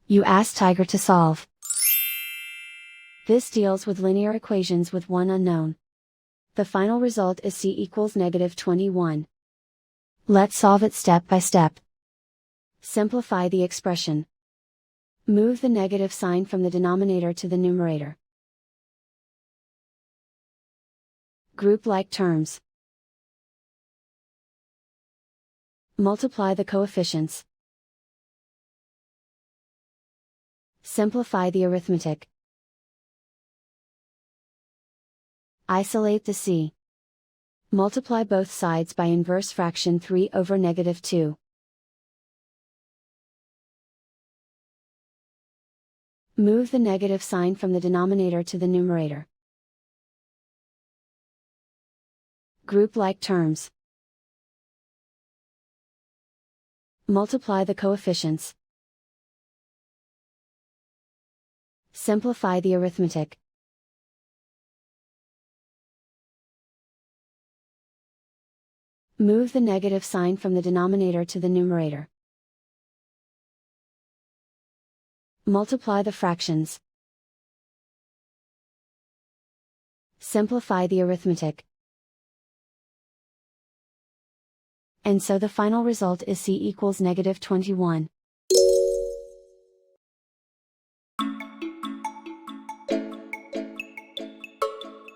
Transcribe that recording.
You ask Tiger to solve. This deals with linear equations with one unknown. The final result is c equals -21. Let's solve it step by step. Simplify the expression. Move the negative sign from the denominator to the numerator. Group like terms. Multiply the coefficients. Simplify the arithmetic. Isolate the c. Multiply both sides by inverse fraction 3 over -2. Move the negative sign from the denominator to the numerator. Group like terms. Multiply the coefficients. Simplify the arithmetic. Move the negative sign from the denominator to the numerator. Multiply the fractions. Simplify the arithmetic. And so the final result is c equals -21.